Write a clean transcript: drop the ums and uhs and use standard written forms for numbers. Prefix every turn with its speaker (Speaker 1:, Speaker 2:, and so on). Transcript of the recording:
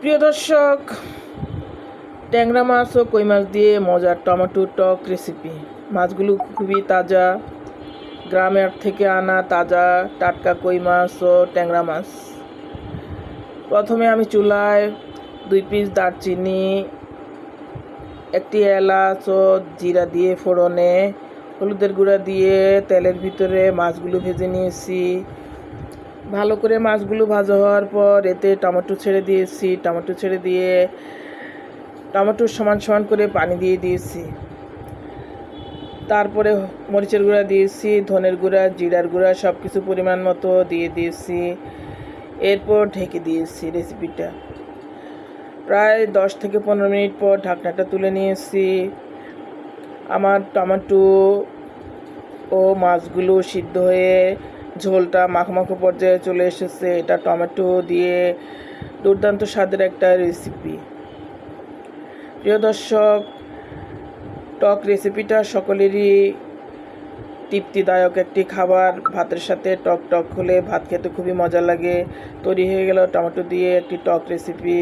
Speaker 1: প্রিয় দর্শক, ট্যাংরা মাছ ও কই মাছ দিয়ে মজার টমেটো টক রেসিপি। মাছগুলো খুবই তাজা, গ্রামের থেকে আনা তাজা টাটকা কই মাছ ও ট্যাংরা মাছ। প্রথমে আমি চুলায় 2 পিস দারচিনি, একটি এলাচ ও জিরা দিয়ে ফোড়নে হলুদের গুঁড়া দিয়ে তেলের ভিতরে মাছগুলো ভেজে নিয়েছি। ভালো করে মাছগুলো ভাজা হওয়ার পর এতে টমেটো ছেড়ে দিয়েছি। টমেটো ছেড়ে দিয়ে টমেটোর সমান সমান করে পানি দিয়ে দিয়েছি। তারপরে মরিচের গুঁড়া দিয়েছি, ধনের গুঁড়া, জিরার গুঁড়া সব কিছু পরিমাণ মতো দিয়ে দিয়েছি। এরপর ঢেকে দিয়েছি রেসিপিটা। প্রায় 10 থেকে 15 মিনিট পর ঢাকনাটা তুলে নিয়েছি। আমার টমেটো ও মাছগুলো সিদ্ধ হয়ে ঝোলটা মাখো পর্যায়ে চলে এসেছে। এটা টমেটো দিয়ে দুর্দান্ত স্বাদের একটা রেসিপি। প্রিয় দর্শক, টক রেসিপিটা সকলেরই তৃপ্তিদায়ক একটি খাবার। ভাতের সাথে টক হলে ভাত খেতে খুবই মজা লাগে। তৈরি হয়ে গেল টমেটো দিয়ে একটি টক রেসিপি।